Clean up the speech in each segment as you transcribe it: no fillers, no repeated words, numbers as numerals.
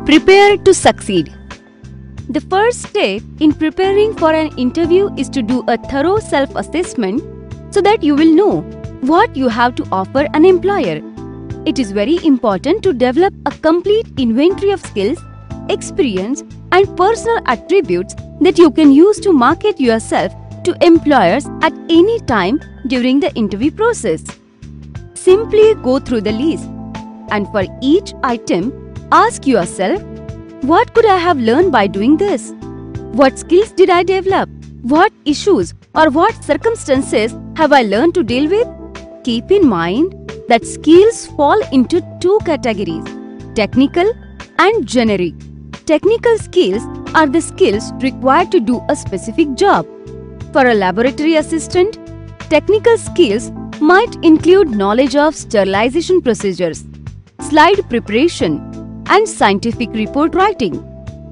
Prepare to succeed. The first step in preparing for an interview is to do a thorough self-assessment so that you will know what you have to offer an employer. It is very important to develop a complete inventory of skills, experience, and personal attributes that you can use to market yourself to employers at any time during the interview process. Simply go through the list and for each item, ask yourself, what could I have learned by doing this? What skills did I develop? What issues or what circumstances have I learned to deal with? Keep in mind that skills fall into two categories, technical and generic. Technical skills are the skills required to do a specific job. For a laboratory assistant, technical skills might include knowledge of sterilization procedures, slide preparation, and scientific report writing.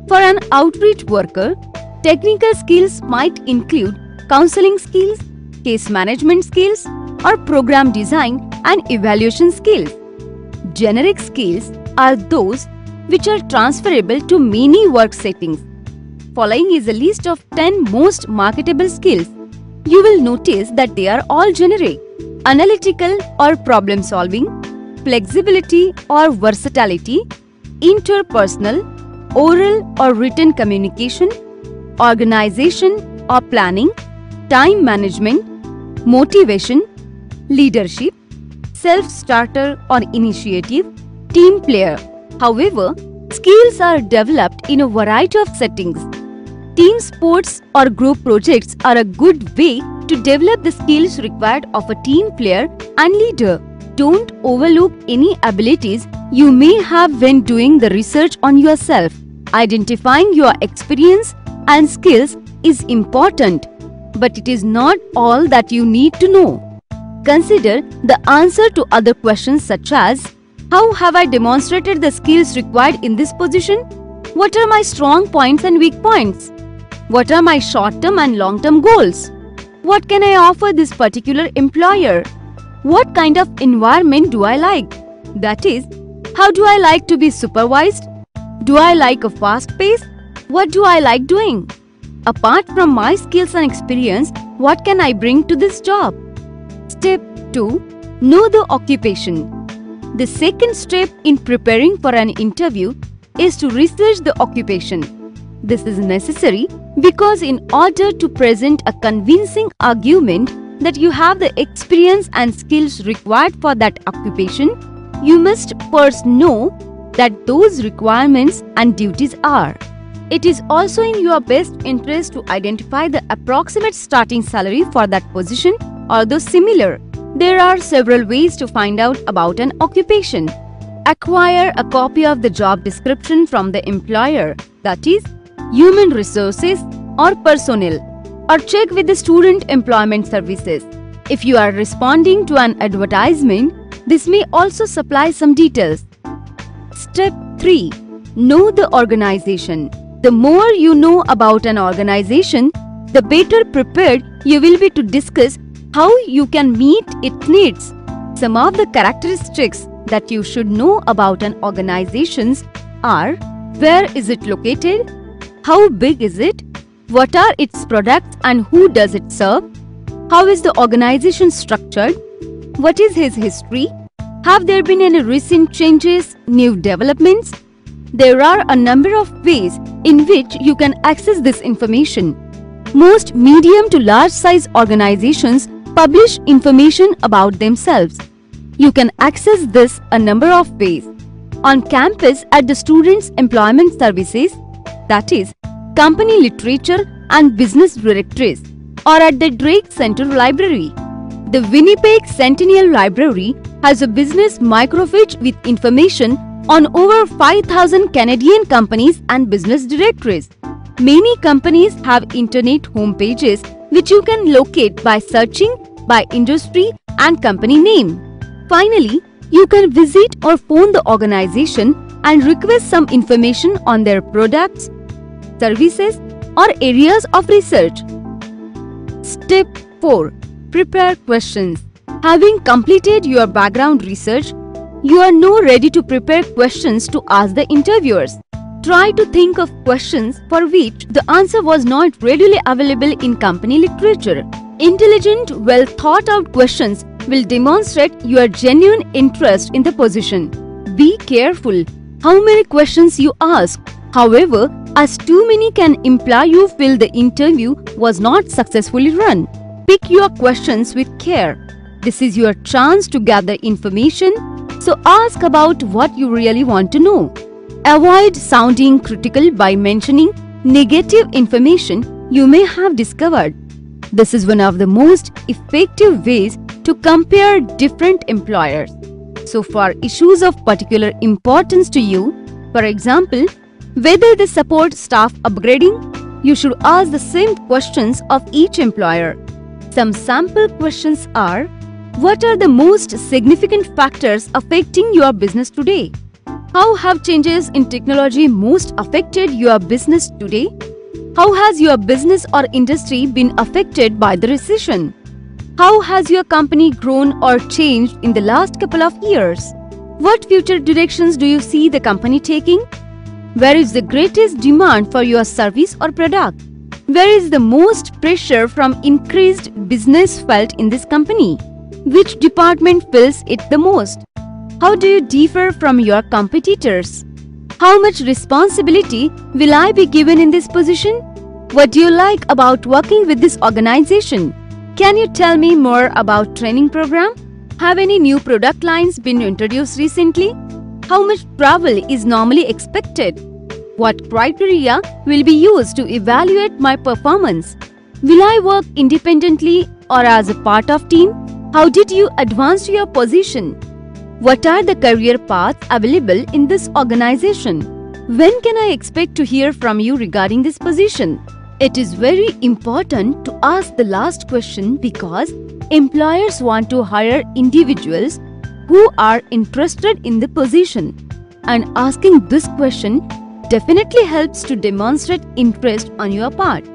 For an outreach worker, technical skills might include counseling skills, case management skills, or program design and evaluation skills. Generic skills are those which are transferable to many work settings. Following is a list of 10 most marketable skills. You will notice that they are all generic: analytical or problem solving, flexibility or versatility, interpersonal, oral or written communication, organization or planning, time management, motivation, leadership, self-starter or initiative, team player. However, skills are developed in a variety of settings. Team sports or group projects are a good way to develop the skills required of a team player and leader. Don't overlook any abilities you may have when doing the research on yourself. Identifying your experience and skills is important, but it is not all that you need to know. Consider the answer to other questions such as, how have I demonstrated the skills required in this position? What are my strong points and weak points? What are my short-term and long-term goals? What can I offer this particular employer? What kind of environment do I like? That is, how do I like to be supervised? Do I like a fast pace? What do I like doing? Apart from my skills and experience, what can I bring to this job? Step 2. Know the occupation. The second step in preparing for an interview is to research the occupation. This is necessary because in order to present a convincing argument that you have the experience and skills required for that occupation, you must first know that those requirements and duties are. It is also in your best interest to identify the approximate starting salary for that position, although similar. There are several ways to find out about an occupation. Acquire a copy of the job description from the employer, that is, human resources or personnel, or check with the Student Employment Services. If you are responding to an advertisement, this may also supply some details. Step 3. Know the organization. The more you know about an organization, the better prepared you will be to discuss how you can meet its needs. Some of the characteristics that you should know about an organization are: where is it located? How big is it? What are its products and who does it serve? How is the organization structured? What is his history? Have there been any recent changes, new developments? There are a number of ways in which you can access this information. Most medium to large size organizations publish information about themselves. You can access this a number of ways. On campus at the Students Employment Services, that is, company literature and business directories, or at the Drake Center Library. The Winnipeg Centennial Library has a business microfiche with information on over 5,000 Canadian companies and business directories. Many companies have internet homepages which you can locate by searching by industry and company name. Finally, you can visit or phone the organization and request some information on their products, services, or areas of research. Step 4. Prepare questions. Having completed your background research, you are now ready to prepare questions to ask the interviewers. Try to think of questions for which the answer was not readily available in company literature. Intelligent, well thought out questions will demonstrate your genuine interest in the position. Be careful how many questions you ask. However, as too many can imply you feel the interview was not successfully run. Pick your questions with care. This is your chance to gather information, so ask about what you really want to know. Avoid sounding critical by mentioning negative information you may have discovered. This is one of the most effective ways to compare different employers. So for issues of particular importance to you, for example, whether they support staff upgrading, you should ask the same questions of each employer. Some sample questions are: what are the most significant factors affecting your business today? How have changes in technology most affected your business today? How has your business or industry been affected by the recession? How has your company grown or changed in the last couple of years? What future directions do you see the company taking? Where is the greatest demand for your service or product? Where is the most pressure from increased business felt in this company? Which department feels it the most? How do you differ from your competitors? How much responsibility will I be given in this position? What do you like about working with this organization? Can you tell me more about training program? Have any new product lines been introduced recently? How much travel is normally expected? What criteria will be used to evaluate my performance? Will I work independently or as a part of team? How did you advance to your position? What are the career paths available in this organization? When can I expect to hear from you regarding this position? It is very important to ask the last question because employers want to hire individuals who are interested in the position, and asking this question definitely helps to demonstrate interest on your part.